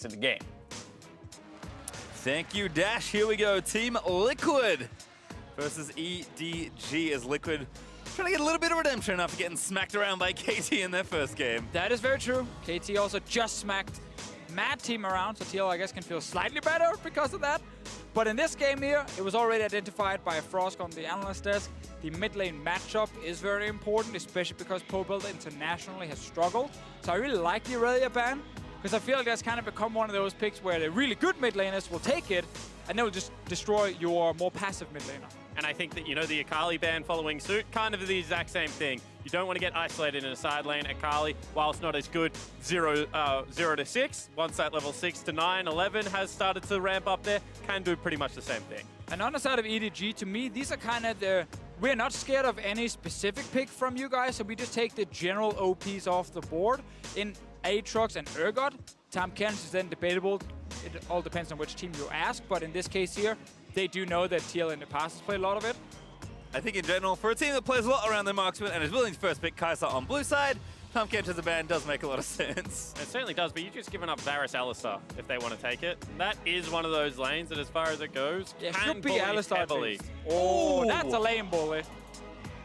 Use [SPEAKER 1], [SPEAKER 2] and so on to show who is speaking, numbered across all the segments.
[SPEAKER 1] to the game.
[SPEAKER 2] Thank you, Dash. Here we go. Team Liquid versus EDG as Liquid trying to get a little bit of redemption after getting smacked around by KT in their first game.
[SPEAKER 3] That is very true. KT also just smacked Mad Team around, so TL, I guess, can feel slightly better because of that. But in this game here, it was already identified by Frosk on the analyst desk. The mid lane matchup is very important, especially because Pobelter internationally has struggled. So I really like the Aurelia ban, because I feel like that's kind of become one of those picks where the really good mid laners will take it, and they will just destroy your more passive mid laner.
[SPEAKER 1] And I think that, you know, the Akali ban following suit, kind of the exact same thing. You don't want to get isolated in a side lane. Akali, while it's not as good, 0 to 6, once that level 6 to 9, 11 has started to ramp up there, can do pretty much the same thing.
[SPEAKER 3] And on the side of EDG, to me, these are kind of the... We're not scared of any specific pick from you guys, so we just take the general OPs off the board. In Aatrox and Urgot, Tahm Kench is then debatable. It all depends on which team you ask, but in this case here, they do know that TL in the past has played a lot of it.
[SPEAKER 2] I think in general, for a team that plays a lot around their marksman and is willing to first pick Kaisa on blue side, Tahm Kench as a ban does make a lot of sense.
[SPEAKER 1] It certainly does, but you've just given up Varus Alistar if they want to take it. That is one of those lanes that, as far as it goes,
[SPEAKER 3] Yeah,
[SPEAKER 1] can
[SPEAKER 3] should be
[SPEAKER 1] bully
[SPEAKER 3] Alistar
[SPEAKER 1] heavily.
[SPEAKER 3] Oh, that's a lane bully.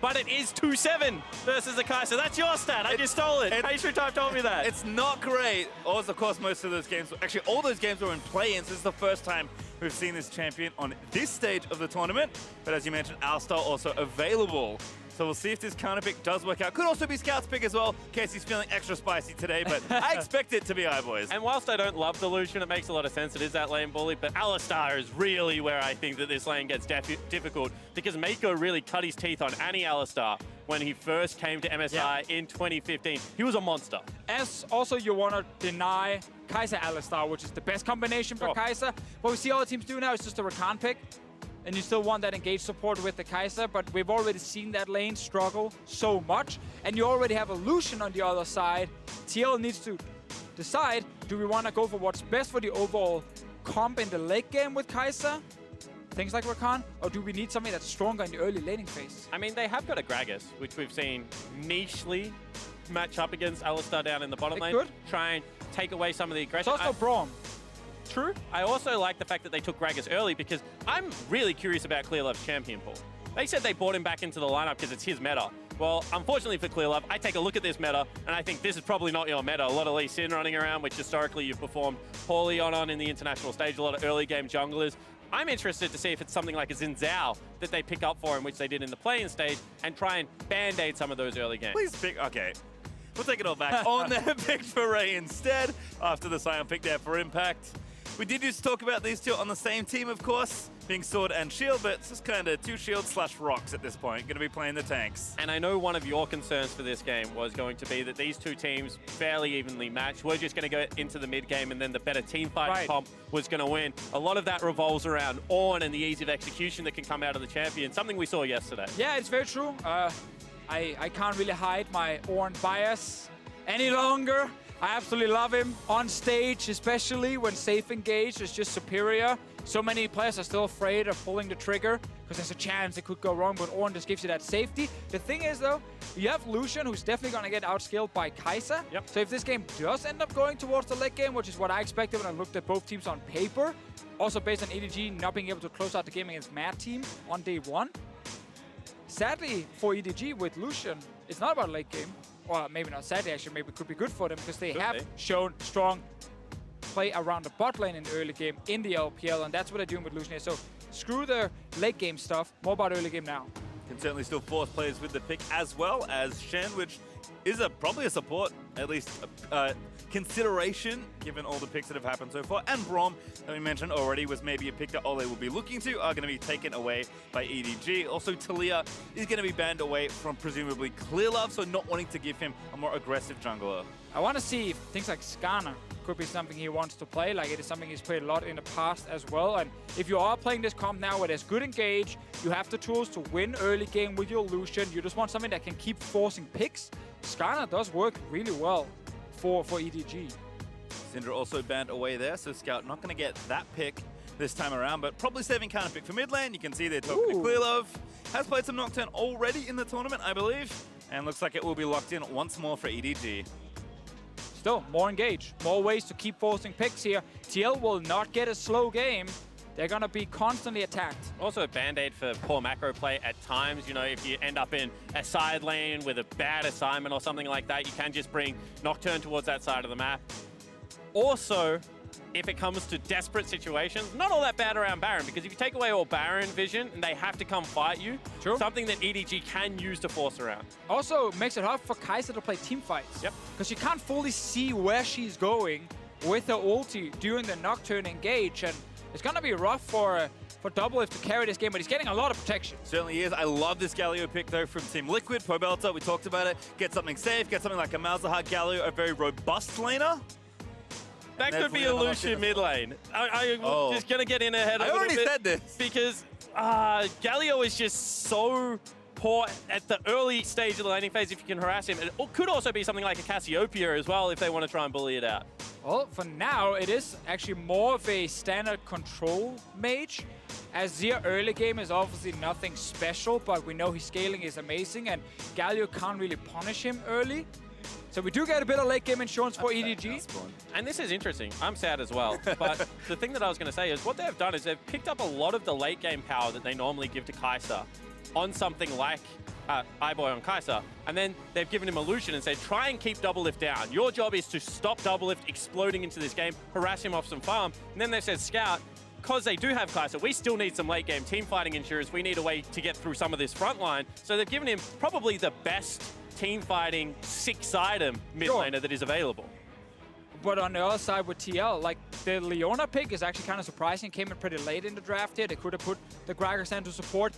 [SPEAKER 1] But it is 2-7 versus the Kaisa. That's your stat. I just stole it. PastryTime told me that.
[SPEAKER 2] It's not great. Also, of course, most of those games, actually all those games were in play-ins. This is the first time we've seen this champion on this stage of the tournament. But as you mentioned, Alistar also available. So we'll see if this counter pick does work out. Could also be Scout's pick as well, in case he's feeling extra spicy today, but I expect it to be iBoys.
[SPEAKER 1] And whilst I don't love the Lucian, it makes a lot of sense. It is that lane bully, but Alistar is really where I think that this lane gets difficult, because Meiko really cut his teeth on Annie Alistar when he first came to MSI in 2015. He was a monster.
[SPEAKER 3] As also you want to deny Kaisa Alistar, which is the best combination for Kaisa. What we see all the teams do now is just a Rakan pick. And you still want that engaged support with the Kaisa, but we've already seen that lane struggle so much. And you already have a Lucian on the other side. TL needs to decide, do we want to go for what's best for the overall comp in the late game with Kaisa, things like Rakan, or do we need something that's stronger in the early laning phase?
[SPEAKER 1] I mean, they have got a Gragas, which we've seen nichely match up against Alistar down in the bottom lane.
[SPEAKER 3] Good.
[SPEAKER 1] Try and take away some of the aggression.
[SPEAKER 3] It's also Braum.
[SPEAKER 1] True. I also like the fact that they took Gragas early, because I'm really curious about Clearlove's champion pool. They said they brought him back into the lineup because it's his meta. Well, unfortunately for Clearlove, I take a look at this meta, and I think this is probably not your meta. A lot of Lee Sin running around, which historically you've performed poorly on in the international stage, a lot of early game junglers. I'm interested to see if it's something like a Xin Zhao that they pick up for him, which they did in the play-in stage, and try and band-aid some of those early games.
[SPEAKER 2] Please pick, okay. We'll take it all back. On there, picked for Ray instead, after the Sion pick there for Impact. We did used to talk about these two on the same team, of course, being Sword and Shield, but it's just kind of two shields / rocks at this point. Going to be playing the tanks.
[SPEAKER 1] And I know one of your concerns for this game was going to be that these two teams fairly evenly matched. We're just going to go into the mid game, and then the better team fight comp was going to win. A lot of that revolves around Ornn and the ease of execution that can come out of the champion, something we saw yesterday.
[SPEAKER 3] Yeah, it's very true. I can't really hide my Ornn bias any longer. I absolutely love him on stage, especially when safe engaged is just superior. So many players are still afraid of pulling the trigger because there's a chance it could go wrong, but Ornn just gives you that safety. The thing is, though, you have Lucian, who's definitely going to get outskilled by Kaisa.
[SPEAKER 1] Yep.
[SPEAKER 3] So if this game does end up going towards the late game, which is what I expected when I looked at both teams on paper, also based on EDG not being able to close out the game against Mad Team on day one, sadly for EDG with Lucian, it's not about late game. Well, maybe not sadly, actually, maybe it could be good for them because they have shown strong play around the bot lane in the early game in the LPL, and that's what they're doing with Lucian. So screw the late game stuff, more about early game now.
[SPEAKER 2] Can certainly still force players with the pick, as well as Shen, which is probably a support, at least consideration, given all the picks that have happened so far. And Braum, that we mentioned already, was maybe a pick that Olleh will be looking to, are going to be taken away by EDG. Also, Talia is going to be banned away from presumably Clearlove, so not wanting to give him a more aggressive jungler.
[SPEAKER 3] I want to see if things like Skarner could be something he wants to play, like it is something he's played a lot in the past as well. And if you are playing this comp now where there's good engage, you have the tools to win early game with your Lucian, you just want something that can keep forcing picks, Skarner does work really well for EDG.
[SPEAKER 2] Syndra also banned away there, so Scout not going to get that pick this time around, but probably saving counter pick for mid lane. You can see they're talking to Clearlove. Has played some Nocturne already in the tournament, I believe, and looks like it will be locked in once more for EDG.
[SPEAKER 3] still, more engaged. More ways to keep forcing picks here. TL will not get a slow game. They're going to be constantly attacked.
[SPEAKER 1] Also a band-aid for poor macro play at times. You know, if you end up in a side lane with a bad assignment or something like that, you can just bring Nocturne towards that side of the map. Also, if it comes to desperate situations, not all that bad around Baron, because if you take away all Baron vision and they have to come fight you,
[SPEAKER 3] True.
[SPEAKER 1] something that EDG can use to force around.
[SPEAKER 3] Also makes it hard for Kaisa to play team fights.
[SPEAKER 1] Yep.
[SPEAKER 3] Because you can't fully see where she's going with her ulti during the Nocturne engage, and it's going to be rough for DoubleLift to carry this game, but he's getting a lot of protection.
[SPEAKER 2] Certainly is. I love this Galio pick, though, from Team Liquid. Pobelter, we talked about it. Get something safe, get something like a Malzahar Galio, a very robust laner.
[SPEAKER 1] That could be a Lucian mid lane. I'm just going to get in ahead a little bit.
[SPEAKER 2] I already said this.
[SPEAKER 1] Because Galio is just so poor at the early stage of the laning phase if you can harass him. It could also be something like a Cassiopeia as well if they want to try and bully it out.
[SPEAKER 3] Well, for now, it is actually more of a standard control mage. Azir early game is obviously nothing special, but we know his scaling is amazing, and Galio can't really punish him early. So we do get a bit of late game insurance for EDG.
[SPEAKER 1] And this is interesting. I'm sad as well. But the thing that I was going to say is what they've done is they've picked up a lot of the late game power that they normally give to Kaisa on something like iBoy on Kaisa, and then they've given him a Lucian and said, try and keep DoubleLift down. Your job is to stop DoubleLift exploding into this game, harass him off some farm, and then they said, Scout, because they do have Kaisa, we still need some late game team fighting insurance. We need a way to get through some of this front line. So they've given him probably the best team fighting 6-item mid laner that is available.
[SPEAKER 3] But on the other side with TL, like the Leona pick is actually kind of surprising. Came in pretty late in the draft here. They could have put the Gragas into support.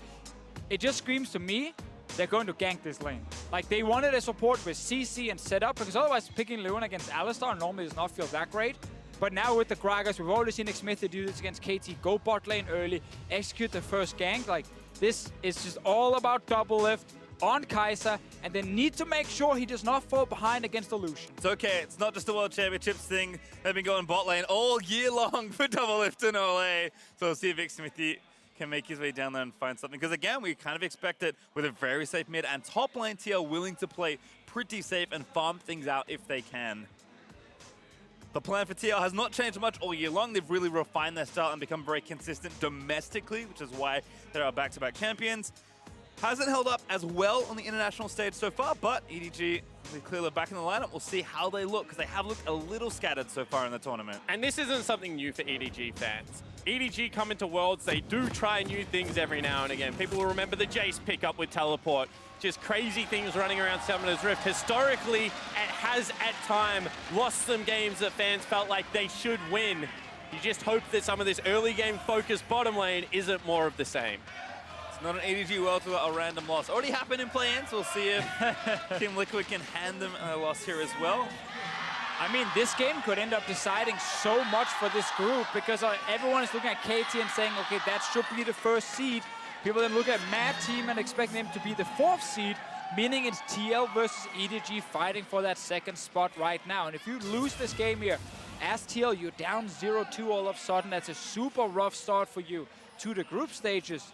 [SPEAKER 3] It just screams to me they're going to gank this lane. Like, they wanted a support with CC and setup, because otherwise picking Leona against Alistar normally does not feel that great. But now with the Gragas, we've already seen Xmithie do this against KT. Go bot lane early, execute the first gank. Like, this is just all about DoubleLift on Kaisa, and they need to make sure he does not fall behind against the Lucian.
[SPEAKER 2] It's okay. It's not just a World Championships thing. They've been going bot lane all year long for DoubleLift and Olleh. So we'll see if Xmithie can make his way down there and find something. Because again, we kind of expect it with a very safe mid and top lane TL willing to play pretty safe and farm things out if they can. The plan for TL has not changed much all year long. They've really refined their style and become very consistent domestically, which is why they're our back-to-back champions. Hasn't held up as well on the international stage so far, but EDG with Clearly back in the lineup. We'll see how they look, because they have looked a little scattered so far in the tournament.
[SPEAKER 1] And this isn't something new for EDG fans. EDG come into Worlds, they do try new things every now and again. People will remember the Jace pickup with Teleport. Just crazy things running around Summoner's Rift. Historically, it has at time lost some games that fans felt like they should win. You just hope that some of this early game focused bottom lane isn't more of the same.
[SPEAKER 2] It's not an EDG World Tour, a random loss. Already happened in play-ins. We'll see if Team Liquid can hand them a loss here as well.
[SPEAKER 3] I mean, this game could end up deciding so much for this group, because everyone is looking at KT and saying, okay, that should be the first seed. People then look at Mad Team and expect them to be the 4th seed, meaning it's TL versus EDG fighting for that 2nd spot right now. And if you lose this game here, as TL, you're down 0-2 all of a sudden. That's a super rough start for you to the group stages.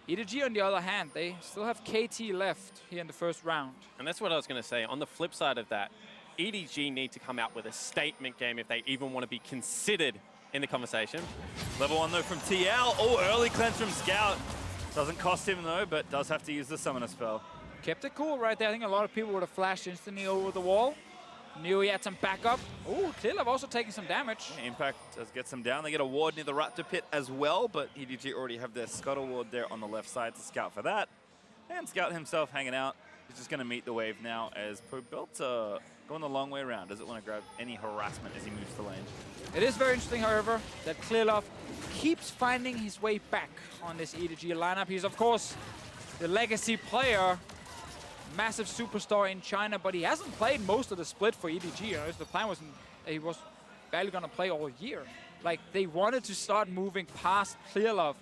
[SPEAKER 3] EDG, on the other hand, they still have KT left here in the first round.
[SPEAKER 1] And that's what I was going to say. On the flip side of that, EDG need to come out with a statement game if they even want to be considered in the conversation.
[SPEAKER 2] Level 1 though from TL. Oh, early cleanse from Scout. Doesn't cost him though, but does have to use the summoner spell.
[SPEAKER 3] Kept it cool right there. I think a lot of people would have flashed instantly over the wall. Knew he had some backup. Oh, Clearlove also taking some damage.
[SPEAKER 2] Yeah, Impact does get some down. They get a ward near the Raptor pit as well, but EDG already have their Scuttle ward there on the left side to scout for that. And Scout himself hanging out. He's just going to meet the wave now as Pobelter going the long way around. Doesn't want to grab any harassment as he moves to lane.
[SPEAKER 3] It is very interesting, however, that Clearlove keeps finding his way back on this EDG lineup. He's, of course, the legacy player, massive superstar in China, but he hasn't played most of the split for EDG. You know, the plan was he was barely going to play all year. Like, they wanted to start moving past Clearlove,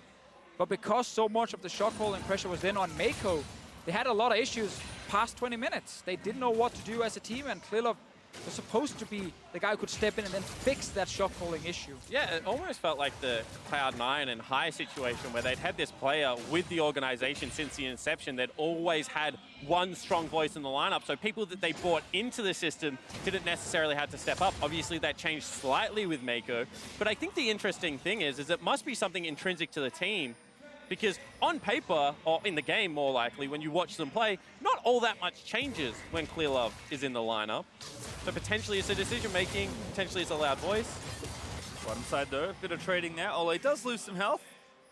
[SPEAKER 3] but because so much of the shot calling pressure was then on Meiko, they had a lot of issues past 20 minutes. They didn't know what to do as a team, and Clearlove was supposed to be the guy who could step in and then fix that shot calling issue.
[SPEAKER 1] Yeah, it almost felt like the Cloud9 and High situation where they'd had this player with the organization since the inception. They'd always had one strong voice in the lineup, so people that they brought into the system didn't necessarily have to step up. Obviously, that changed slightly with Meiko, but I think the interesting thing is it must be something intrinsic to the team, because on paper, or in the game more likely, when you watch them play, not all that much changes when Clearlove is in the lineup. So potentially it's a decision-making, potentially it's a loud voice.
[SPEAKER 2] Bottom side though, a bit of trading there. Olleh does lose some health,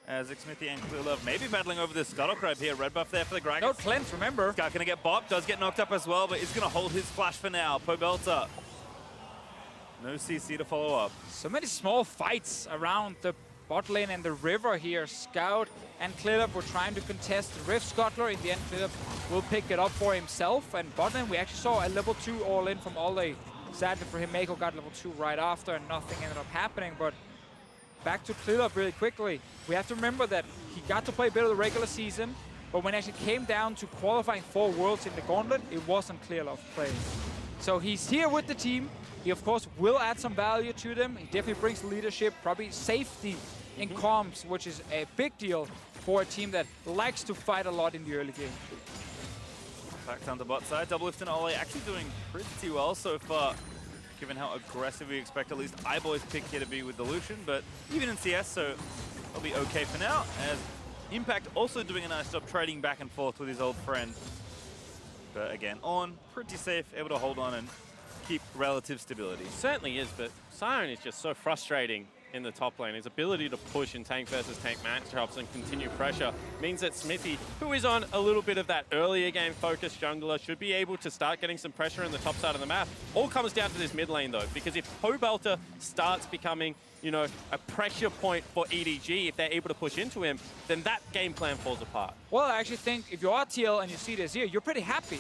[SPEAKER 2] as Xmithie and Clearlove maybe battling over this Scuttle Crab here. Red buff there for the Gragas.
[SPEAKER 3] No cleanse, remember.
[SPEAKER 2] Scout gonna get bopped, does get knocked up as well, but is gonna hold his flash for now. Pobelter. No CC to follow up.
[SPEAKER 3] So many small fights around the bot lane and the river here. Scout and Clearlove were trying to contest the Rift Scuttler. In the end, Clearlove will pick it up for himself. And bot lane, we actually saw a level 2 all-in from Olleh. Sadly for him, Meiko got level 2 right after and nothing ended up happening. But back to Clearlove really quickly. We have to remember that he got to play a bit of the regular season, but when it actually came down to qualifying for Worlds in the Gauntlet, it wasn't Clearlove playing. So he's here with the team. He, of course, will add some value to them. He definitely brings leadership, probably safety in comms, which is a big deal for a team that likes to fight a lot in the early game.
[SPEAKER 2] Back down the bot side. DoubleLift and Olleh actually doing pretty well so far, given how aggressive we expect at least iBoy's pick here to be with the Lucian, but even in CS, so they'll be okay for now, as Impact also doing a nice job trading back and forth with his old friend. But again, Ornn, pretty safe, able to hold on and keep relative stability.
[SPEAKER 1] It certainly is, but Sion is just so frustrating in the top lane. His ability to push in tank versus tank matchups and continue pressure means that Xmithie, who is on a little bit of that earlier game focused jungler, should be able to start getting some pressure in the top side of the map. All comes down to this mid lane though, because if Pobelter starts becoming, you know, a pressure point for EDG, if they're able to push into him, then that game plan falls apart.
[SPEAKER 3] Well, I actually think if you're RTL and you see this here, you're pretty happy,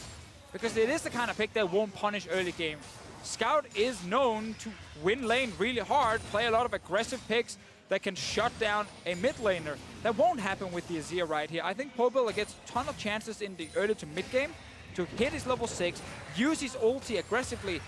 [SPEAKER 3] because it is the kind of pick that won't punish early game. Scout is known to win lane really hard, play a lot of aggressive picks that can shut down a mid laner. That won't happen with the Azir right here. I think Pobelter gets a ton of chances in the early to mid game to hit his level 6, use his ulti aggressively,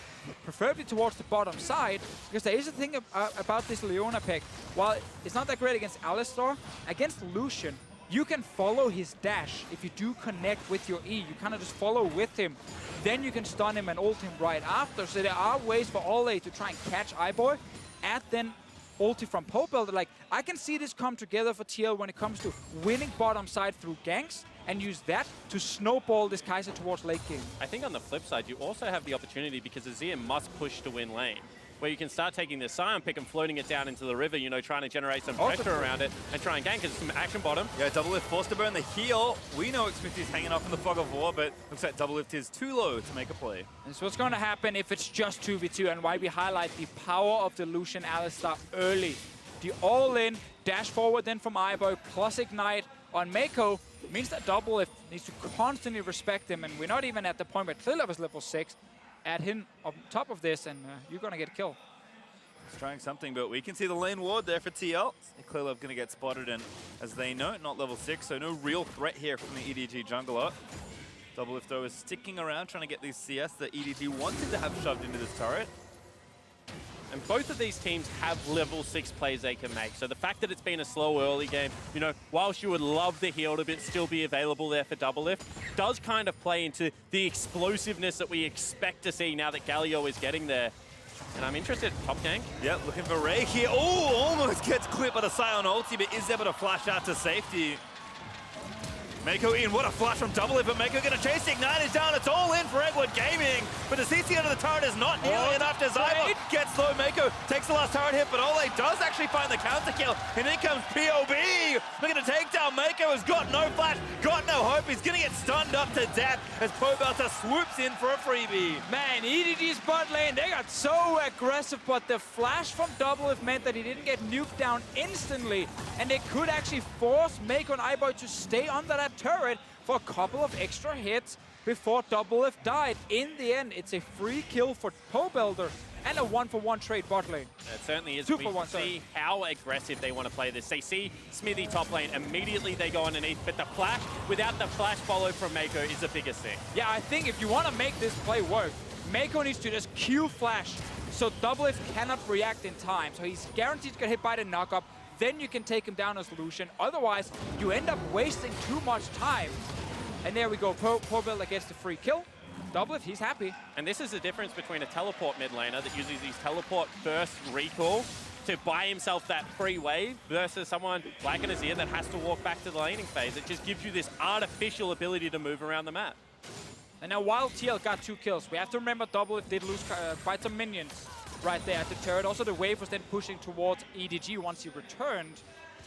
[SPEAKER 3] preferably towards the bottom side, because there is a thing about this Leona pick. While it's not that great against Alistar, against Lucian, you can follow his dash if you do connect with your E. You kind of just follow with him. Then you can stun him and ult him right after. So there are ways for Olleh to try and catch iBoy, add then ulti from Pobelter. Like, I can see this come together for TL when it comes to winning bottom side through ganks, and use that to snowball this Kaisa towards late game.
[SPEAKER 1] I think on the flip side, you also have the opportunity, because Azir must push to win lane, where you can start taking this Sion pick and floating it down into the river, you know, trying to generate some pressure around it and try and gank it. Some action bottom.
[SPEAKER 2] Yeah, DoubleLift forced to burn the heal. We know Xmithie's hanging off in the fog of war, but looks like DoubleLift is too low to make a play.
[SPEAKER 3] And so what's going to happen if it's just 2v2, and why we highlight the power of the Lucian Alistar early. The all-in, dash forward then from iBoy, plus Ignite on Meiko, means that DoubleLift needs to constantly respect him, and we're not even at the point where Clearlove is level 6. Add him on top of this, and you're going to get killed.
[SPEAKER 2] He's trying something, but we can see the lane ward there for TL. Clearlove going to get spotted, and as they know, not level 6, so no real threat here from the EDG jungler. DoubleLift, though, is sticking around, trying to get these CS that EDG wanted to have shoved into this turret.
[SPEAKER 1] And both of these teams have level 6 plays they can make. So the fact that it's been a slow early game, you know, whilst you would love the heal to still be available there for DoubleLift, does kind of play into the explosiveness that we expect to see now that Galio is getting there. And I'm interested in top gank.
[SPEAKER 2] Yep, looking for Ray here. Oh, almost gets clipped by the Sion ulti, but is able to flash out to safety. Meiko in, what a flash from DoubleLift, but Meiko gonna chase the Ignite is down. It's all in for Eggwood Gaming, but the CC under the turret is not nearly enough. Desire gets low. Meiko takes the last turret hit, but Olleh does actually find the counter kill, and in comes POB. Looking to take down Meiko, has got no flash, got no hope. He's gonna get stunned up to death as Pobelter swoops in for a freebie.
[SPEAKER 3] Man, EDG's bot lane, they got so aggressive, but the flash from DoubleLift meant that he didn't get nuked down instantly, and they could actually force Meiko and iBoy to stay under that turret for a couple of extra hits before DoubleLift died. In the end, it's a free kill for Pobelter and a 1-for-1 trade bot lane.
[SPEAKER 1] It certainly is.
[SPEAKER 3] 2-for-1,
[SPEAKER 1] see how aggressive they want to play this. They see Xmithie top lane, immediately they go underneath, but the flash, without the flash follow from Meiko, is the biggest thing.
[SPEAKER 3] Yeah, I think if you want to make this play work, Meiko needs to just Q flash, so DoubleLift cannot react in time. So he's guaranteed to get hit by the knockup. Then you can take him down as Lucian. Otherwise, you end up wasting too much time. And there we go. Pobelter gets the free kill. DoubleLift, he's happy.
[SPEAKER 1] And this is the difference between a teleport mid laner that uses his teleport first recall to buy himself that free wave versus someone like an Azir that has to walk back to the laning phase. It just gives you this artificial ability to move around the map.
[SPEAKER 3] And now while TL got 2 kills, we have to remember DoubleLift did lose quite some minions right there at the turret. Also, the wave was then pushing towards EDG once he returned.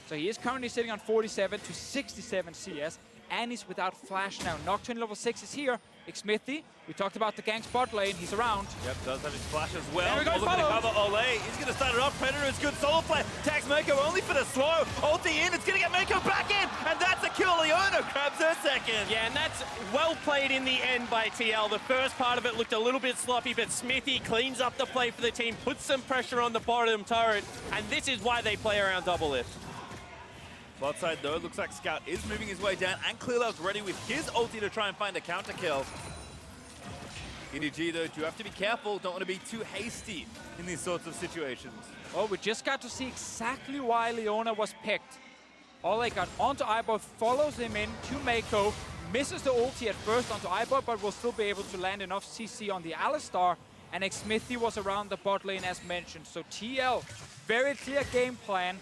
[SPEAKER 3] So he is currently sitting on 47 to 67 CS, and he's without flash now. Nocturne level 6 is here. Xmithie, we talked about the gang spot lane, he's around.
[SPEAKER 2] Yep, does have his flash as well.
[SPEAKER 3] There we go,
[SPEAKER 2] Looking to cover Olleh. He's going to start it off. Predator is good. Solo play. Tags Meiko only for the slow. Ulti in. It's going to get Meiko back in. And that's a kill. Leona grabs her second.
[SPEAKER 1] Yeah, and that's well played in the end by TL. The first part of it looked a little bit sloppy, but Xmithie cleans up the play for the team, puts some pressure on the bottom turret, and this is why they play around DoubleLift.
[SPEAKER 2] Bot side though, looks like Scout is moving his way down, and Clearlove's ready with his ulti to try and find a counter kill. EDG though, you have to be careful, don't want to be too hasty in these sorts of situations.
[SPEAKER 3] Oh, we just got to see exactly why Leona was picked. Olleh got onto iBoy, follows him in to Meiko, misses the ulti at first onto iBoy, but will still be able to land enough CC on the Alistar, and Xmithie was around the bot lane as mentioned. So TL, very clear game plan.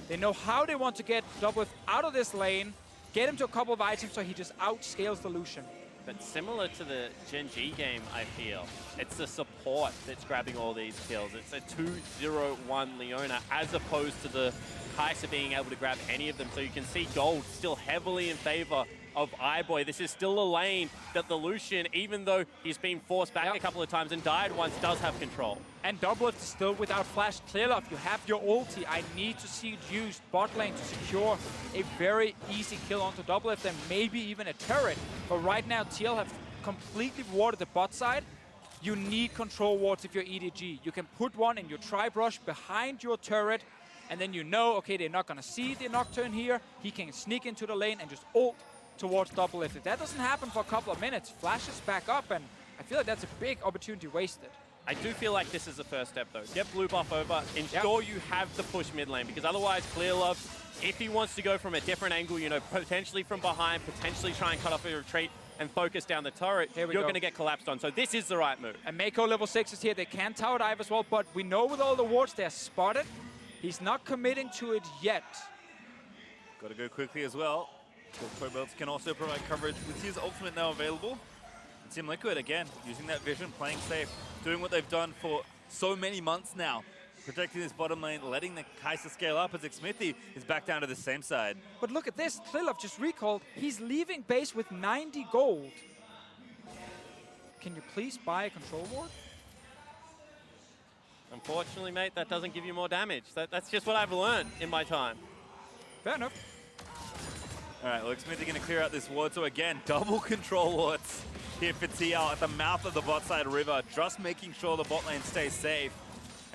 [SPEAKER 3] They know how they want to get DoubleLift out of this lane, get him to a couple of items so he just outscales the Lucian.
[SPEAKER 1] But similar to the Gen G game, I feel, it's the support that's grabbing all these kills. It's a 2-0-1 Leona as opposed to the Kaisa being able to grab any of them. So you can see gold still heavily in favor of iBoy. This is still a lane that the Lucian, even though he's been forced back a couple of times and died once, does have control.
[SPEAKER 3] And DoubleLift is still without flash. Clearlove, you have your ulti. I need to see it used bot lane to secure a very easy kill onto DoubleLift and maybe even a turret. But right now, TL have completely warded the bot side. You need control wards if you're EDG. You can put one in your tri-brush behind your turret, and then you know, okay, they're not gonna see the Nocturne here. He can sneak into the lane and just ult towards DoubleLift. If that doesn't happen for a couple of minutes, flashes back up, and I feel like that's a big opportunity wasted.
[SPEAKER 1] I do feel like this is the first step, though. Get blue buff over, ensure you have the push mid lane, because otherwise, Clearlove, if he wants to go from a different angle, you know, potentially from behind, potentially try and cut off a retreat and focus down the turret, you're going to get collapsed on. So this is the right move.
[SPEAKER 3] And Meiko level 6 is here. They can tower dive as well, but we know with all the wards they're spotted. He's not committing to it yet.
[SPEAKER 2] Got to go quickly as well. Pobelter can also provide coverage with his ultimate now available. And Team Liquid, again, using that vision, playing safe, doing what they've done for so many months now. Protecting this bottom lane, letting the Kaisa scale up as Xmithie is back down to the same side.
[SPEAKER 3] But look at this, Clearlove just recalled. He's leaving base with 90 gold. Can you please buy a control ward?
[SPEAKER 1] Unfortunately, mate, that doesn't give you more damage. That's just what I've learned in my time.
[SPEAKER 3] Fair enough.
[SPEAKER 2] All right, well, Xmithie going to clear out this ward. So again, double control wards here for TL at the mouth of the bot side river, just making sure the bot lane stays safe.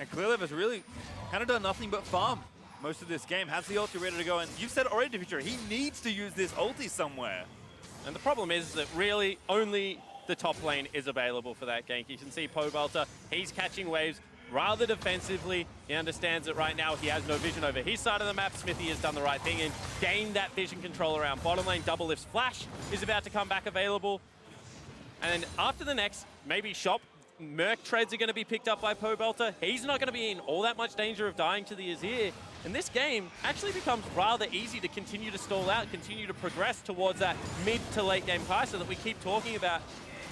[SPEAKER 2] And Clearlove has really kind of done nothing but farm most of this game. Has the ulti ready to go, and you've said it already, Deficio, he needs to use this ulti somewhere.
[SPEAKER 1] And the problem is that really only the top lane is available for that gank. You can see Pobelter, he's catching waves rather defensively. He understands that right now he has no vision over his side of the map. Xmithie has done the right thing and gained that vision control around bottom lane. DoubleLift's flash is about to come back available. And after the next, maybe shop, Merc treads are going to be picked up by Pobelter. He's not going to be in all that much danger of dying to the Azir. And this game actually becomes rather easy to continue to stall out, continue to progress towards that mid to late game Kaisa that we keep talking about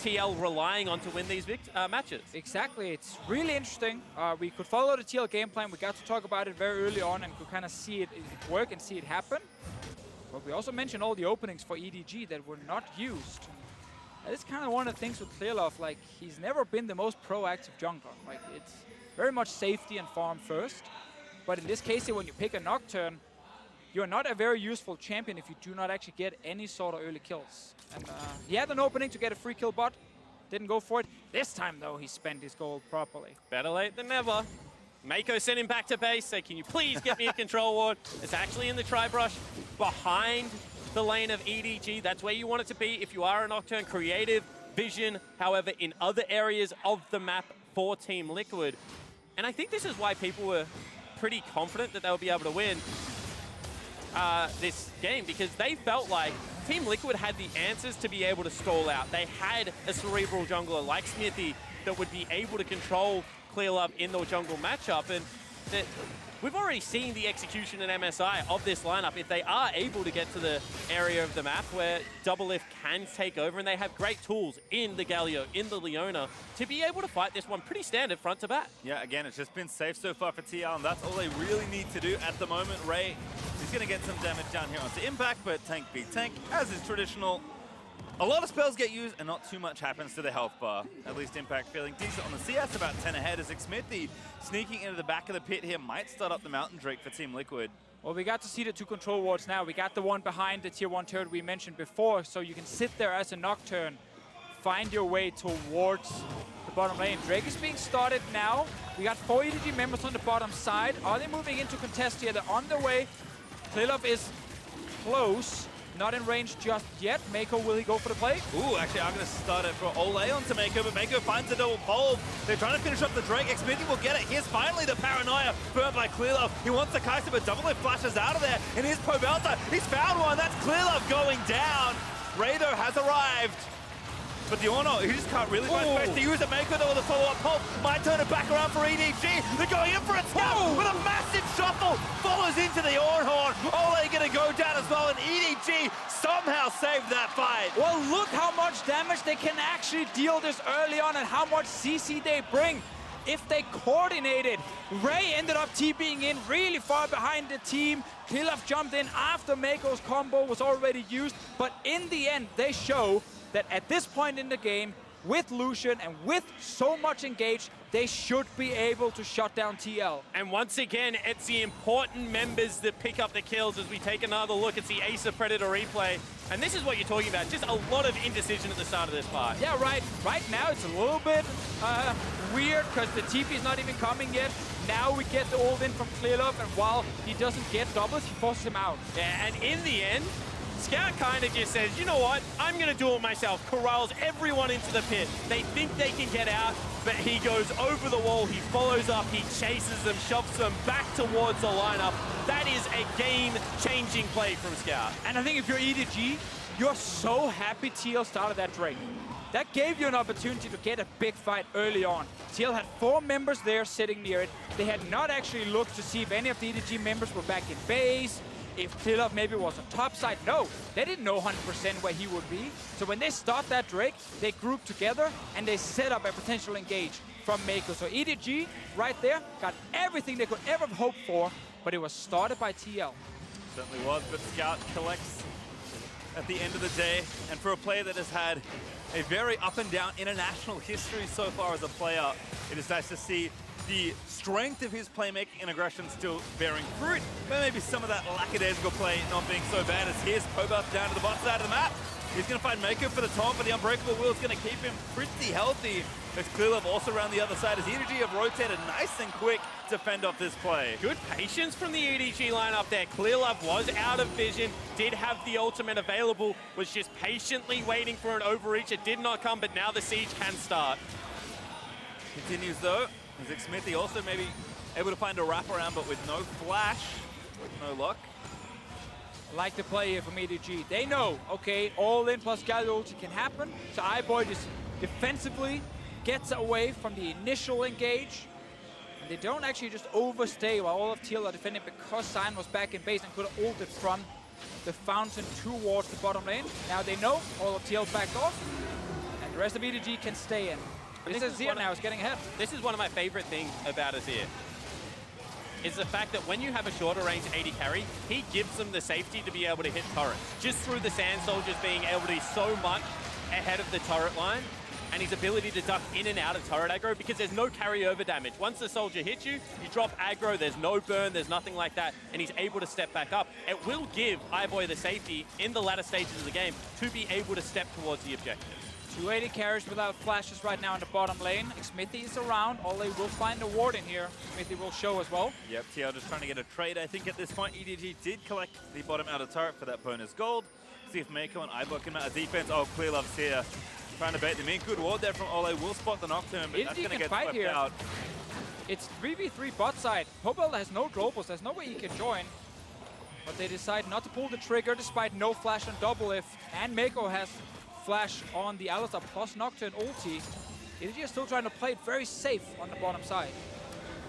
[SPEAKER 1] TL relying on to win these matches.
[SPEAKER 3] Exactly, it's really interesting. We could follow the TL game plan. We got to talk about it very early on and could kind of see it work and see it happen. But we also mentioned all the openings for EDG that were not used. It's kind of one of the things with Clearlove, like, he's never been the most proactive jungler. Like, it's very much safety and farm first. But in this case, when you pick a Nocturne, you're not a very useful champion if you do not actually get any sort of early kills. And he had an opening to get a free kill bot, didn't go for it. This time, though, he spent his gold properly.
[SPEAKER 1] Better late than never. Meiko sent him back to base, say, can you please get me a control ward? It's actually in the tri-brush behind the lane of EDG. That's where you want it to be if you are a Nocturne. Creative vision, however, in other areas of the map for Team Liquid. And I think this is why people were pretty confident that they'll be able to win this game, because they felt like Team Liquid had the answers to be able to stall out. They had a cerebral jungler like Xmithie that would be able to control Clearlove in the jungle matchup. And we've already seen the execution in MSI of this lineup. If they are able to get to the area of the map where DoubleLift can take over, and they have great tools in the Galio, in the Leona, to be able to fight this one pretty standard front to back.
[SPEAKER 2] Yeah, again, it's just been safe so far for TL, and that's all they really need to do at the moment. Ray is going to get some damage down here onto Impact, but tank beat tank, as is traditional. A lot of spells get used and not too much happens to the health bar. At least Impact feeling decent on the CS, about 10 ahead as Xmithie sneaking into the back of the pit here might start up the Mountain Drake for Team Liquid.
[SPEAKER 3] Well, we got to see the two control wards now. We got the one behind the tier 1 turret we mentioned before, so you can sit there as a Nocturne, find your way towards the bottom lane. Drake is being started now. We got 4 EDG members on the bottom side. Are they moving into contest here? They're on their way. Clearlove is close. Not in range just yet. Meiko, will he go for the play?
[SPEAKER 2] Ooh, actually, I'm going to start it for Olleh onto Meiko, but Meiko finds a double pole. They're trying to finish up the Drake. Xmithie will get it. Here's finally the paranoia burned by Clearlove. He wants the Kaisa, but DoubleLift flashes out of there. And here's Pobelter. He's found one. That's Clearlove going down. Raido has arrived. But the Ornn, he just can't really find space to use it. Meiko, though, with a follow-up pulse, might turn it back around for EDG. They're going in for a scout with a massive shuffle. Follows into the Ornn. Olleh going to go down as well, and EDG somehow saved that fight.
[SPEAKER 3] Well, look how much damage they can actually deal this early on and how much CC they bring. If they coordinated, Ray ended up TPing in really far behind the team. Clearlove jumped in after Meiko's combo was already used. But in the end, they show that at this point in the game, with Lucian and with so much engaged, they should be able to shut down TL.
[SPEAKER 1] And once again, it's the important members that pick up the kills as we take another look. It's the Ace of Predator replay. And this is what you're talking about, just a lot of indecision at the start of this fight.
[SPEAKER 3] Yeah, right. Right now, it's a little bit weird because the TP is not even coming yet. Now we get the ult in from Clearlove, and while he doesn't get doubles, he forces him out.
[SPEAKER 1] Yeah, and in the end, Scout kind of just says, you know what, I'm going to do it myself. Corrals everyone into the pit. They think they can get out, but he goes over the wall, he follows up, he chases them, shoves them back towards the lineup. That is a game-changing play from Scout.
[SPEAKER 3] And I think if you're EDG, you're so happy TL started that Drake. That gave you an opportunity to get a big fight early on. TL had 4 members there sitting near it. They had not actually looked to see if any of the EDG members were back in base, if Clearlove maybe was on top side. No, they didn't know 100% where he would be. So when they start that Drake, they group together and they set up a potential engage from Meiko. So EDG right there got everything they could ever hope for, but it was started by TL.
[SPEAKER 2] Certainly was, but Scout collects at the end of the day. And for a player that has had a very up and down international history so far as a player, it is nice to see the strength of his playmaking and aggression still bearing fruit, but maybe some of that lackadaisical play not being so bad as here's Pobelter down to the bottom side of the map. He's going to find Meiko for the taunt, but the Unbreakable Will is going to keep him pretty healthy. There's Clearlove also around the other side as EDG have rotated nice and quick to fend off this play.
[SPEAKER 1] Good patience from the EDG lineup there. Clearlove was out of vision, did have the ultimate available, was just patiently waiting for an overreach. It did not come, but now the siege can start.
[SPEAKER 2] Continues though. Is Xmithie also maybe able to find a wraparound, but with no flash, with no luck?
[SPEAKER 3] I like the play here from EDG. They know, okay, all in plus Galio ulti can happen. So iBoy just defensively gets away from the initial engage. And they don't actually just overstay while all of TL are defending because Sion was back in base and could have ulted from the fountain towards the bottom lane. Now they know all of TL backed off, and the rest of EDG can stay in. This is Azir now is getting ahead.
[SPEAKER 1] This is one of my favorite things about Azir, is the fact that when you have a shorter range AD carry, he gives them the safety to be able to hit turrets. Just through the Sand Soldiers being able to be so much ahead of the turret line, and his ability to duck in and out of turret aggro because there's no carryover damage. Once the soldier hits you, you drop aggro, there's no burn, there's nothing like that, and he's able to step back up. It will give iBoy the safety in the latter stages of the game to be able to step towards the objective.
[SPEAKER 3] 280 carries without flashes right now in the bottom lane. Xmithie is around. Olleh will find a ward in here. Xmithie will show as well.
[SPEAKER 2] Yep, TL just trying to get a trade. I think at this point, EDG did collect the bottom outer turret for that bonus gold. See if Meiko and iBoy can mount a defense. Oh, Clearlove's here. Trying to bait them in. Good ward there from Olleh. Will spot the Nocturne, but that's going to get swept
[SPEAKER 3] here.
[SPEAKER 2] out.
[SPEAKER 3] It's 3v3 bot side. Pobelter has no globals. There's no way he can join. But they decide not to pull the trigger despite no flash on DoubleLift. And Meiko has flash on the Alistar plus Nocturne ulti. EDG is still trying to play it very safe on the bottom side.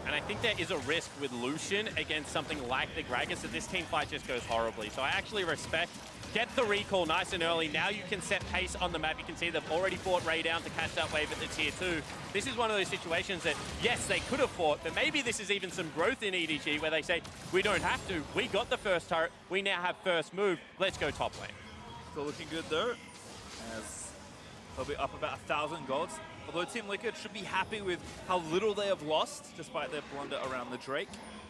[SPEAKER 1] And I think there is a risk with Lucian against something like the Gragas that this team fight just goes horribly. So I actually respect. Get the recall nice and early. Now you can set pace on the map. You can see they've already fought Ray down to catch that wave at the tier 2. This is one of those situations that, yes, they could have fought, but maybe this is even some growth in EDG where they say, we don't have to. We got the first turret. We now have first move. Let's go top lane.
[SPEAKER 2] Still looking good though, as they'll be up about 1,000 golds. Although Team Liquid should be happy with how little they have lost, despite their blunder around the Drake.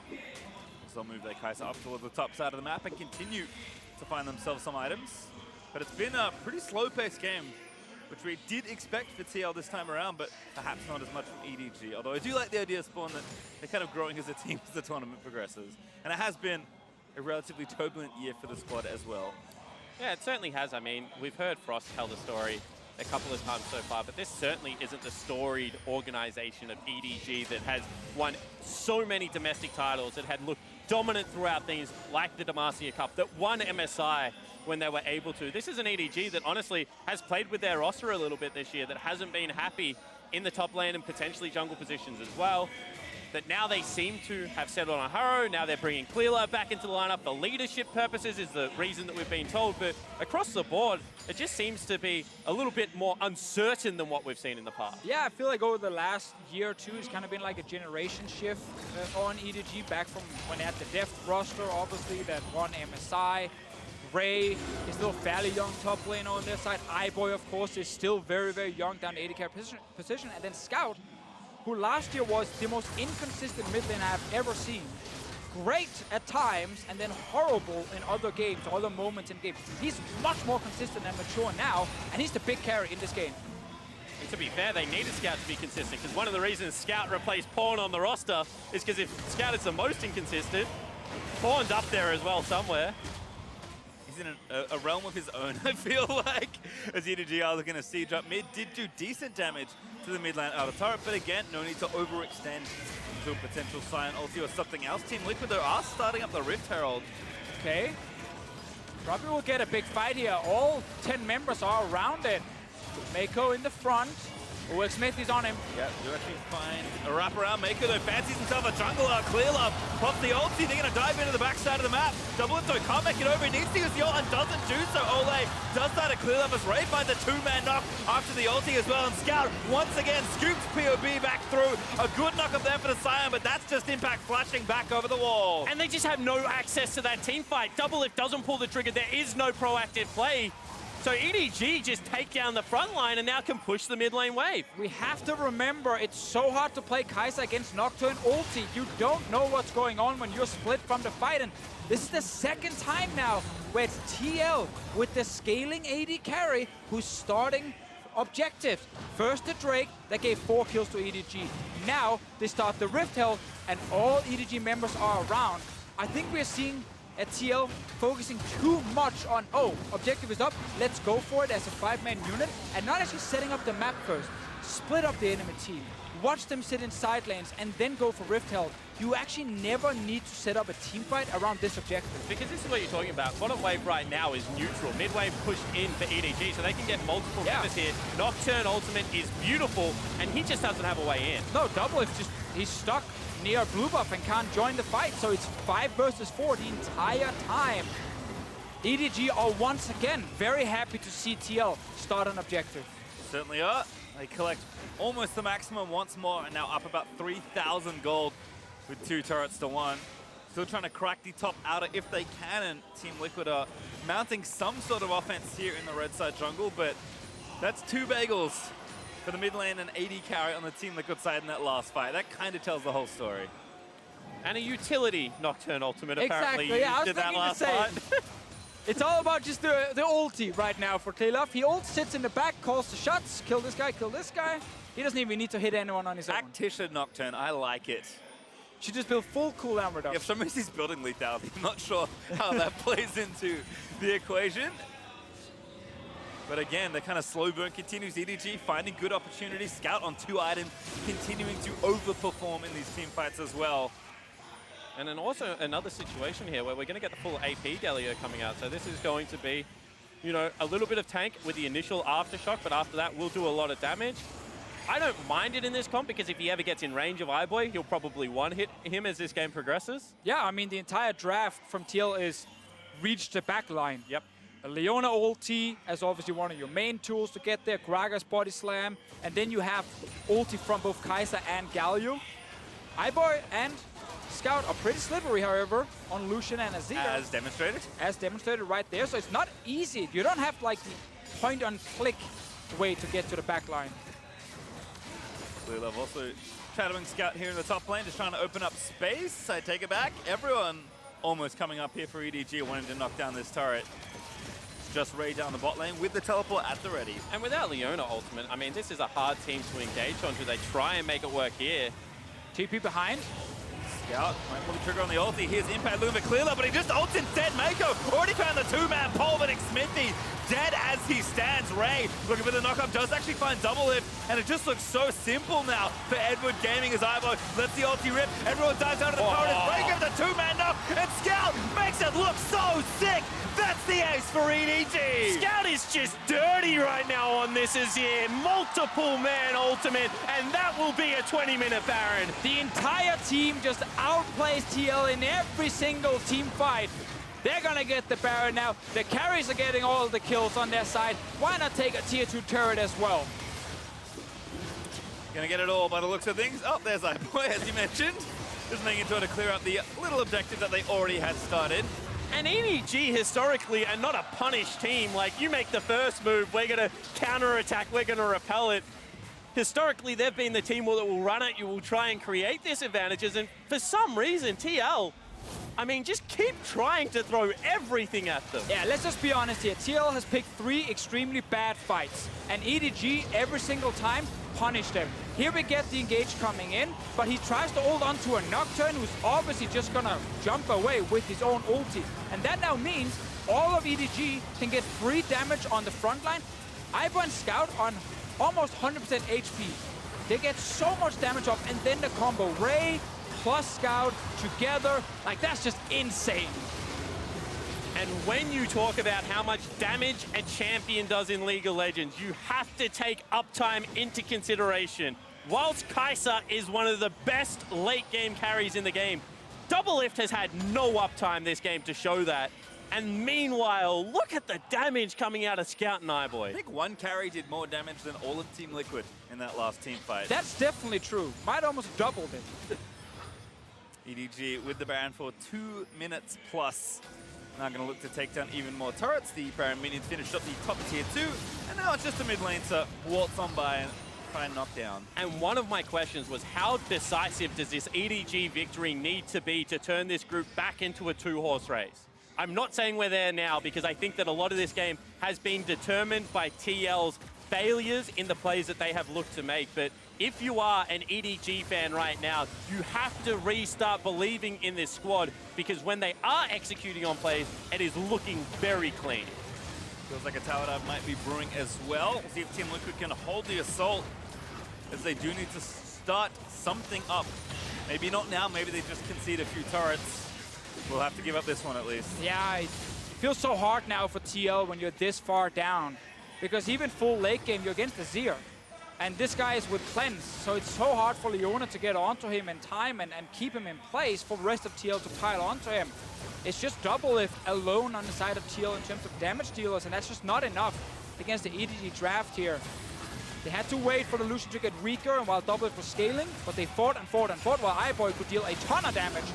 [SPEAKER 2] So they'll move their Kaisa up towards the top side of the map and continue to find themselves some items. But it's been a pretty slow-paced game, which we did expect for TL this time around, but perhaps not as much from EDG. Although I do like the idea, Spawn, that they're kind of growing as a team as the tournament progresses. And it has been a relatively turbulent year for the squad as well.
[SPEAKER 1] Yeah, it certainly has. I mean, we've heard Frost tell the story a couple of times so far, but this certainly isn't the storied organization of EDG that has won so many domestic titles, that had looked dominant throughout things like the Demacia Cup, that won MSI when they were able to. This is an EDG that honestly has played with their roster a little bit this year, that hasn't been happy in the top lane and potentially jungle positions as well. That now they seem to have settled on Haro. Now they're bringing Clearlove back into the lineup for leadership purposes is the reason that we've been told. But across the board, it just seems to be a little bit more uncertain than what we've seen in the past.
[SPEAKER 3] Yeah, I feel like over the last year or two, it's kind of been like a generation shift on EDG back from when they had the Deft roster, obviously, that won MSI. Ray is still fairly young top lane on their side. iBoy, of course, is still very, very young down the 80 position. And then Scout, who last year was the most inconsistent mid lane I've ever seen. Great at times, and then horrible in other games, other moments in games. He's much more consistent and mature now, and he's the big carry in this game.
[SPEAKER 1] And to be fair, they needed Scout to be consistent, because one of the reasons Scout replaced Pawn on the roster is because if Scout is the most inconsistent, Pawn's up there as well somewhere.
[SPEAKER 2] He's in a realm of his own, I feel like, as EDG are looking to siege up mid. Did do decent damage to the mid lane out of turret, but again, no need to overextend to a potential Sion ulti or something else. Team Liquid, though, are starting up the Rift Herald.
[SPEAKER 3] Okay. Probably will get a big fight here. All 10 members are around it. Meiko in the front. Oh, Xmithie's on him.
[SPEAKER 2] Yeah, do actually find a wraparound. Meiko, though, fancies himself a jungler. Clearlove pops the ulti. They're going to dive into the backside of the map. DoubleLift, though, can't make it over. He needs to use the ult and doesn't do so. Olleh does that at Clearlove as Ray finds a two-man knock after the ulti as well. And Scout, once again, scoops POB back through. A good knock up there for the Sion, but that's just Impact flashing back over the wall.
[SPEAKER 1] And they just have no access to that team fight. DoubleLift doesn't pull the trigger. There is no proactive play. So EDG just take down the front line and now can push the mid lane wave.
[SPEAKER 3] We have to remember, it's so hard to play Kaisa against Nocturne ulti. You don't know what's going on when you're split from the fight. And this is the second time now where it's TL with the scaling AD carry who's starting objectives. First the Drake that gave 4 kills to EDG. Now they start the Rift Herald and all EDG members are around. I think we're seeing at TL focusing too much on, oh, objective is up, let's go for it as a 5-man unit, and not actually setting up the map first. Split up the enemy team, watch them sit in side lanes, and then go for Rift Herald. You actually never need to set up a team fight around this objective.
[SPEAKER 1] Because this is what you're talking about. Bottom wave right now is neutral. Mid wave pushed in for EDG, so they can get multiple members here. Nocturne ultimate is beautiful, and he just doesn't have a way in.
[SPEAKER 3] No, DoubleLift just, he's stuck near blue buff and can't join the fight, so it's 5 versus 4 the entire time. EDG are once again very happy to see TL start an objective.
[SPEAKER 2] Certainly are. They collect almost the maximum once more and now up about 3,000 gold with 2 turrets to 1. Still trying to crack the top outer if they can, and Team Liquid are mounting some sort of offense here in the red side jungle, but that's 2 bagels for the mid lane and AD carry on the Team Liquid side in that last fight. That kind of tells the whole story.
[SPEAKER 1] And a utility Nocturne ultimate apparently
[SPEAKER 3] Exactly, yeah, I was
[SPEAKER 1] did that
[SPEAKER 3] thinking
[SPEAKER 1] last
[SPEAKER 3] the same.
[SPEAKER 1] fight.
[SPEAKER 3] It's all about just the ulti right now for Clearlove. He ult sits in the back, calls the shots, kill this guy, kill this guy. He doesn't even need to hit anyone on his own.
[SPEAKER 2] Tactician Nocturne, I like it.
[SPEAKER 3] Should just build full cooldown reduction.
[SPEAKER 2] Yeah, for some reason he's building lethality. I'm not sure how that plays into the equation. But again, the kind of slow burn continues. EDG finding good opportunities. Scout on 2 items, continuing to overperform in these team fights as well.
[SPEAKER 1] And then also another situation here where we're going to get the full AP Galio coming out. So this is going to be, you know, a little bit of tank with the initial aftershock, but after that we'll do a lot of damage. I don't mind it in this comp because if he ever gets in range of iBoy, he'll probably one-hit him as this game progresses.
[SPEAKER 3] Yeah, I mean, the entire draft from TL is reach the back line.
[SPEAKER 1] Yep.
[SPEAKER 3] A Leona ulti as obviously one of your main tools to get there, Gragas body slam, and then you have ulti from both Kaisa and Galio. iBoy and Scout are pretty slippery, however, on Lucian and Azir.
[SPEAKER 2] As demonstrated.
[SPEAKER 3] As demonstrated right there, so it's not easy. You don't have like the point-and-click way to get to the back line.
[SPEAKER 2] Clearlove also shadowing Scout here in the top lane, just trying to open up space. I take it back. Everyone almost coming up here for EDG, wanting to knock down this turret. It's just Ray down the bot lane with the teleport at the ready.
[SPEAKER 1] And without Leona ultimate, I mean, this is a hard team to engage onto. They try and make it work here.
[SPEAKER 3] TP behind.
[SPEAKER 2] Scout might pull the trigger on the ulti. Here's Impact looking for Clearlove, but he just ults instead. Meiko already found the 2-man pole, but Xmithie dead as he stands. Ray looking for the knockup, does actually find DoubleLift, and it just looks so simple now for Edward Gaming as iBoy lets the ulti rip. Everyone dives down to the corridors. Ray gives the 2-man knock, and Scout makes it look so sick. That's the ace for EDG.
[SPEAKER 1] Scout is just dirty right now on this Azir. Multiple man ultimate, and that will be a 20-minute Baron.
[SPEAKER 3] The entire team just outplays TL in every single team fight. They're gonna get the Baron now. The carries are getting all the kills on their side. Why not take a tier 2 turret as well?
[SPEAKER 2] Gonna get it all by the looks of things. Oh, there's iBoy, as you mentioned. Just making sure to clear up the little objective that they already had started.
[SPEAKER 1] And EDG historically are not a punished team. Like, you make the first move, we're gonna counter-attack, we're gonna repel it. Historically, they've been the team that will run at you, will try and create disadvantages, and for some reason, TL, I mean, just keep trying to throw everything at them.
[SPEAKER 3] Yeah, let's just be honest here. TL has picked 3 extremely bad fights, and EDG every single time punished them. Here we get the engage coming in, but he tries to hold on to a Nocturne who's obviously just gonna jump away with his own ulti. And that now means all of EDG can get free damage on the front line. iBoy and Scout on almost 100% HP. They get so much damage off, and then the combo Ray plus Scout together, like that's just insane.
[SPEAKER 1] And when you talk about how much damage a champion does in League of Legends, you have to take uptime into consideration. Whilst Kaisa is one of the best late game carries in the game, DoubleLift has had no uptime this game to show that. And meanwhile, look at the damage coming out of Scout and iBoy.
[SPEAKER 2] I think one carry did more damage than all of Team Liquid in that last team fight.
[SPEAKER 3] That's definitely true. Might almost doubled it.
[SPEAKER 2] EDG with the Baron for 2 minutes plus. Now going to look to take down even more turrets. The Baron minions finished up the top tier 2. And now it's just a mid lane to waltz on by and try and knock down.
[SPEAKER 1] And one of my questions was, how decisive does this EDG victory need to be to turn this group back into a 2-horse race? I'm not saying we're there now because I think that a lot of this game has been determined by TL's failures in the plays that they have looked to make. But if you are an EDG fan right now, you have to restart believing in this squad, because when they are executing on plays, it is looking very clean.
[SPEAKER 2] Feels like a tower dive might be brewing as well. We'll see if Team Liquid can hold the assault, as they do need to start something up. Maybe not now, maybe they just concede a few turrets. We'll have to give up this one at least.
[SPEAKER 3] Yeah, it feels so hard now for TL when you're this far down, because even full late game, you're against Azir. And this guy is with cleanse, so it's so hard for Leona to get onto him in time and keep him in place for the rest of TL to pile onto him. It's just DoubleLift alone on the side of TL in terms of damage dealers, and that's just not enough against the EDG draft here. They had to wait for the Lucian to get weaker and while DoubleLift was scaling, but they fought and fought and fought while iBoy could deal a ton of damage.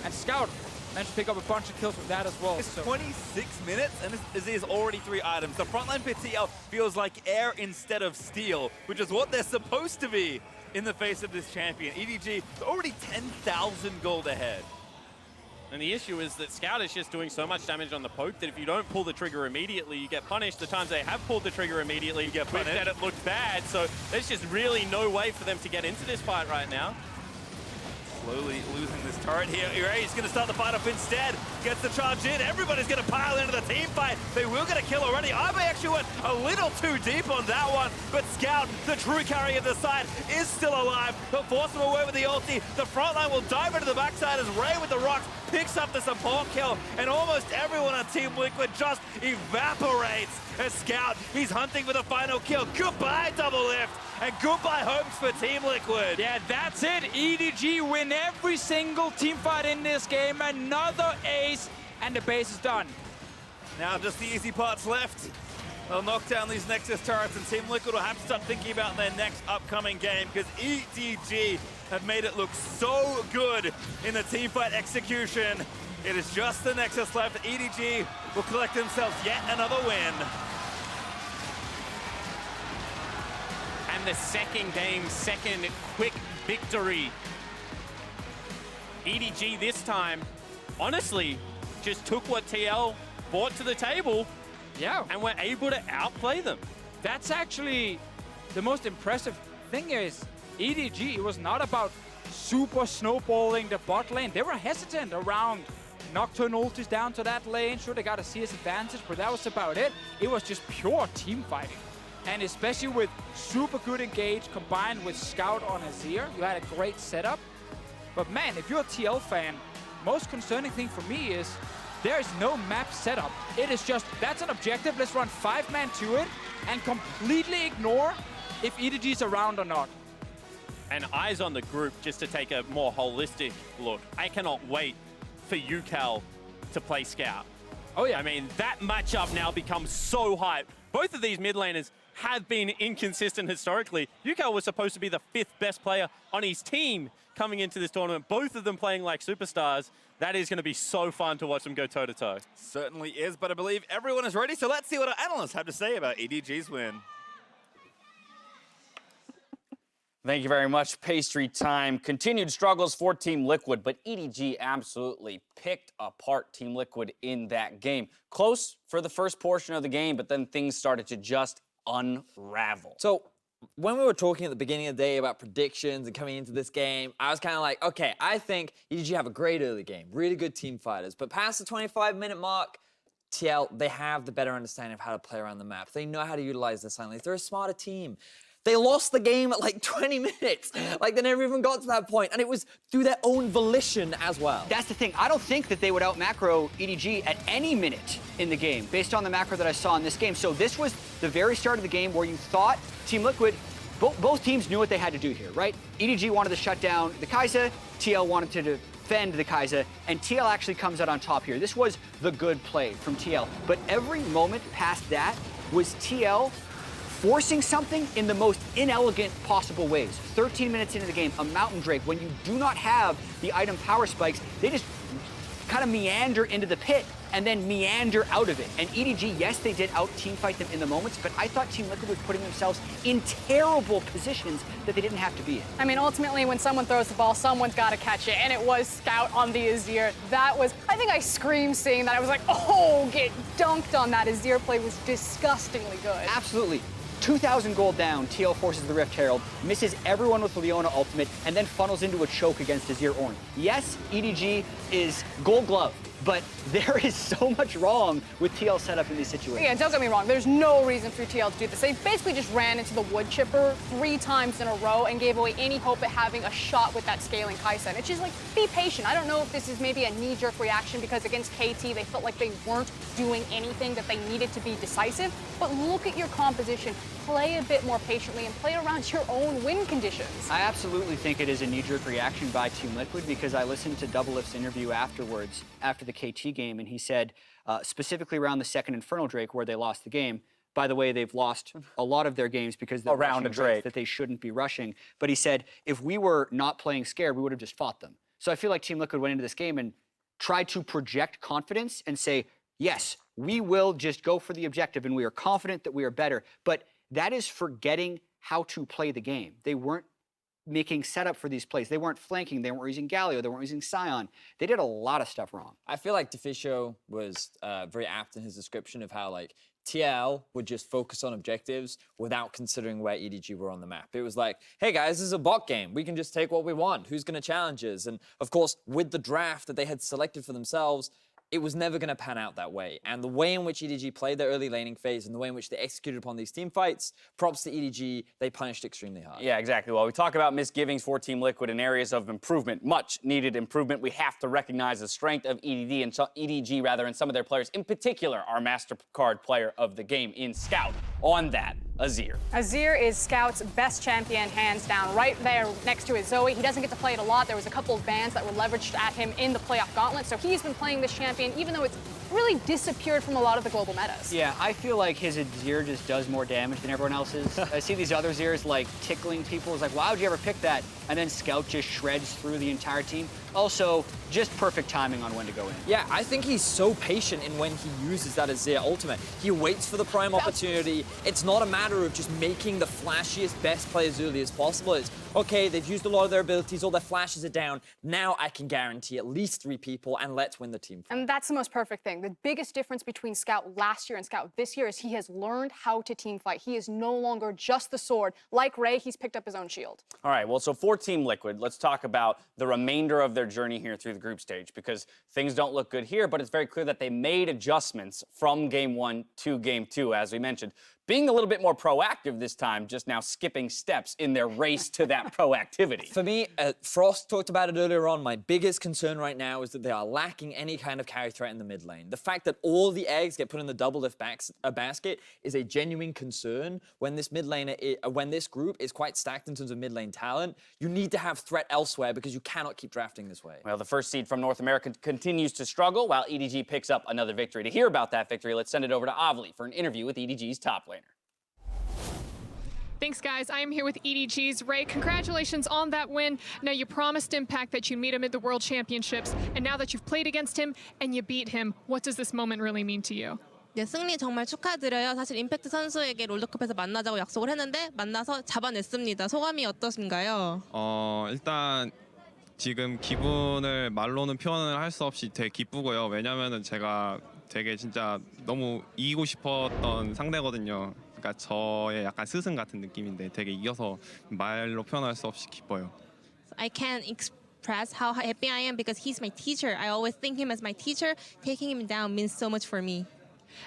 [SPEAKER 3] And Scout managed to pick up a bunch of kills with that as well.
[SPEAKER 2] It's 26 minutes and Azir's already 3 items. The frontline for TL feels like air instead of steel, which is what they're supposed to be in the face of this champion. EDG already 10,000 gold ahead.
[SPEAKER 1] And the issue is that Scout is just doing so much damage on the poke that if you don't pull the trigger immediately, you get punished. The times they have pulled the trigger immediately, you get punished, that it looked bad. So there's just really no way for them to get into this fight right now.
[SPEAKER 2] slowly losing this turret here. He's going to start the fight off instead. Gets the charge in. Everybody's going to pile into the team fight. They will get a kill already. iBoy actually went a little too deep on that one. But Scout, the true carry of the side, is still alive. He'll force him away with the ulti. The front line will dive into the backside as Ray with the rocks picks up the support kill. And almost everyone on Team Liquid just evaporates. As Scout, he's hunting for the final kill. Goodbye, DoubleLift. And goodbye hopes for Team Liquid.
[SPEAKER 3] Yeah, that's it. EDG win every single team fight in this game. Another ace, and the base is done.
[SPEAKER 2] Now just the easy parts left. They'll knock down these Nexus turrets, and Team Liquid will have to start thinking about their next upcoming game, because EDG have made it look so good in the teamfight execution. It is just the Nexus left. EDG will collect themselves yet another win.
[SPEAKER 1] And the second game, second quick victory. EDG this time, honestly, just took what TL brought to the table.
[SPEAKER 3] Yeah.
[SPEAKER 1] And were able to outplay them.
[SPEAKER 3] That's actually the most impressive thing is EDG, it was not about super snowballing the bot lane. They were hesitant around Nocturne ultis down to that lane. Sure, they got a CS advantage, but that was about it. It was just pure team fighting. And especially with super good engage combined with Scout on Azir, you had a great setup. But man, if you're a TL fan, most concerning thing for me is there is no map setup. It is just, that's an objective, let's run 5-man to it and completely ignore if EDG's around or not.
[SPEAKER 1] And eyes on the group just to take a more holistic look. I cannot wait for UCal to play Scout.
[SPEAKER 3] Oh yeah.
[SPEAKER 1] I mean, that matchup now becomes so hype. Both of these mid laners have been inconsistent historically. UCal was supposed to be the 5th best player on his team coming into this tournament. Both of them playing like superstars. That is going to be so fun to watch them go toe-to-toe.
[SPEAKER 2] Certainly is, but I believe everyone is ready, so let's see what our analysts have to say about EDG's win.
[SPEAKER 4] Thank you very much, PastryTime. Continued struggles for Team Liquid, but EDG absolutely picked apart Team Liquid in that game. Close for the first portion of the game, but then things started to just unravel.
[SPEAKER 5] So when we were talking at the beginning of the day about predictions and coming into this game, I was kind of like, okay, I think EDG have a great early game, really good team fighters, but past the 25-minute mark, TL, they have the better understanding of how to play around the map. They know how to utilize their silence. They're a smarter team. They lost the game at like 20 minutes. Like, they never even got to that point, and it was through their own volition as well.
[SPEAKER 6] That's the thing. I don't think that they would out-macro EDG at any minute in the game, based on the macro that I saw in this game. So this was the very start of the game where you thought Team Liquid, both teams knew what they had to do here, right? EDG wanted to shut down the Kaisa, TL wanted to defend the Kaisa, and TL actually comes out on top here. This was the good play from TL. But every moment past that was TL forcing something in the most inelegant possible ways. 13 minutes into the game, a Mountain Drake, when you do not have the item power spikes, they just kind of meander into the pit and then meander out of it. And EDG, yes, they did out-teamfight them in the moments, but I thought Team Liquid was putting themselves in terrible positions that they didn't have to be in.
[SPEAKER 7] I mean, ultimately, when someone throws the ball, someone's got to catch it, and it was Scout on the Azir. That was, I think I screamed seeing that. I was like, oh, get dunked on. That Azir play was disgustingly good.
[SPEAKER 6] Absolutely. 2,000 gold down, TL forces the Rift Herald, misses everyone with Leona ultimate, and then funnels into a choke against Azir Ornn. Yes, EDG is gold glove, but there is so much wrong with TL setup in these situations.
[SPEAKER 7] Yeah, don't get me wrong. There's no reason for TL to do this. They basically just ran into the wood chipper 3 times in a row and gave away any hope at having a shot with that scaling Kaisa. And it's just like, be patient. I don't know if this is maybe a knee-jerk reaction because against KT, they felt like they weren't doing anything that they needed to be decisive. But look at your composition. Play a bit more patiently and play around your own win conditions.
[SPEAKER 6] I absolutely think it is a knee-jerk reaction by Team Liquid because I listened to DoubleLift's interview afterwards, after the KT game, and he said, specifically around the second Infernal Drake where they lost the game. By the way, they've lost a lot of their games because they're
[SPEAKER 4] Around a Drake
[SPEAKER 6] that they shouldn't be rushing. But he said, if we were not playing scared, we would have just fought them. So I feel like Team Liquid went into this game and tried to project confidence and say, yes, we will just go for the objective and we are confident that we are better. But that is forgetting how to play the game. They weren't making setup for these plays. They weren't flanking. They weren't using Galio. They weren't using Sion. They did a lot of stuff wrong.
[SPEAKER 5] I feel like Deficio was very apt in his description of how, like, TL would just focus on objectives without considering where EDG were on the map. It was like, hey guys, this is a bot game. We can just take what we want. Who's going to challenge us? And of course, with the draft that they had selected for themselves, it was never going to pan out that way. And the way in which EDG played their early laning phase and the way in which they executed upon these team fights, props to EDG, they punished extremely hard.
[SPEAKER 4] Yeah, exactly. While we talk about misgivings for Team Liquid and areas of improvement, much needed improvement, we have to recognize the strength of EDG and some of their players, in particular, our MasterCard player of the game in Scout. On that, Azir.
[SPEAKER 7] Azir is Scout's best champion, hands down, right there next to his Zoe. He doesn't get to play it a lot. There was a couple of bans that were leveraged at him in the playoff gauntlet, so he's been playing this champion, even though it's really disappeared from a lot of the global metas.
[SPEAKER 6] Yeah, I feel like his Azir just does more damage than everyone else's. I see these other Azirs like tickling people. It's like, wow, how'd you ever pick that? And then Scout just shreds through the entire team. Also, just perfect timing on when to go in.
[SPEAKER 5] Yeah, I think he's so patient in when he uses that Azir ultimate. He waits for the prime opportunity. It's not a matter of just making the flashiest, best play as early as possible. It's, okay, they've used a lot of their abilities, all their flashes are down. Now I can guarantee at least 3 people, and let's win the team fight.
[SPEAKER 7] And that's the most perfect thing. The biggest difference between Scout last year and Scout this year is he has learned how to team fight. He is no longer just the sword. Like Ray, he's picked up his own shield.
[SPEAKER 4] All right, well, so for Team Liquid, let's talk about the remainder of their journey here through the group stage, because things don't look good here, but it's very clear that they made adjustments from Game 1 to Game 2, as we mentioned. Being a little bit more proactive this time, just now skipping steps in their race to that proactivity.
[SPEAKER 5] For me, Frost talked about it earlier on, my biggest concern right now is that they are lacking any kind of carry threat in the mid lane. The fact that all the eggs get put in the DoubleLift basket is a genuine concern when this mid laner, when this group is quite stacked in terms of mid lane talent. You need to have threat elsewhere because you cannot keep drafting this way.
[SPEAKER 4] Well, the first seed from North America continues to struggle while EDG picks up another victory. To hear about that victory, let's send it over to Olleh for an interview with EDG's top laner.
[SPEAKER 8] Thanks, guys. I am here with EDG's Ray. Congratulations on that win. Now, you promised Impact that you'd meet him at the World Championships, and now that you've played against him and you beat him, what does this moment really mean to you?
[SPEAKER 9] 네, 승리 정말 축하드려요. 사실 임팩트 선수에게 롤드컵에서 만나자고 약속을 했는데 만나서 잡아냈습니다. 소감이 어떠신가요?
[SPEAKER 10] 일단 지금 기분을 말로는 표현을 할 수 없이 되게 기쁘고요. 왜냐면은 제가 되게 진짜 너무 이기고 싶었던 상대거든요. 그러니까 저의 약간 스승 같은 느낌인데 되게 이겨서 말로 표현할 수 없이 기뻐요.
[SPEAKER 9] I can't express how happy I am because he's my teacher. I always think him as my teacher. Taking him down means so much for me.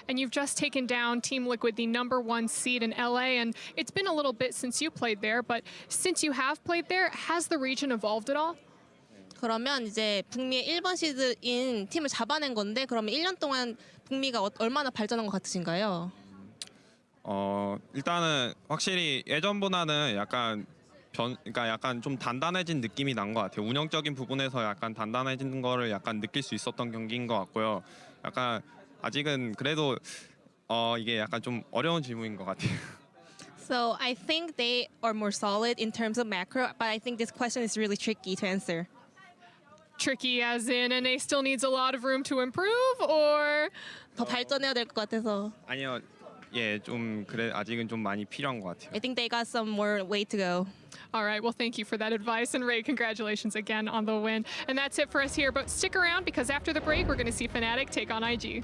[SPEAKER 8] And you've just taken down Team Liquid, the #1 seed in LA, and it's been a little bit since you played there, but since you have played there, has the region evolved at all?
[SPEAKER 9] 그러면 이제 북미의 1번 시드인 팀을 잡아낸 건데 그러면 1년 동안 북미가 얼마나 발전한 것 같으신가요?
[SPEAKER 10] 일단은 확실히 예전보다는 그러니까 약간 좀 단단해진 느낌이 난 것 같아요. 운영적인 부분에서 약간 단단해진 거를 약간 느낄 수 있었던 경기인 것 같고요. 약간 아직은 그래도 이게 약간 좀 어려운 질문인 것 같아요.
[SPEAKER 9] So I think they are more solid in terms of macro, but I think this question is really tricky to answer.
[SPEAKER 8] Tricky as in NA still needs a lot of room to improve, or?
[SPEAKER 9] 더 발전해야 될 것 같아서.
[SPEAKER 10] 아니요. 예, 좀 그래 아직은 좀 많이 필요한 것 같아요.
[SPEAKER 9] I think they got some more way to go.
[SPEAKER 8] All right, well, thank you for that advice. And Ray, congratulations again on the win. And that's it for us here. But stick around because after the break, we're going to see Fnatic take on IG.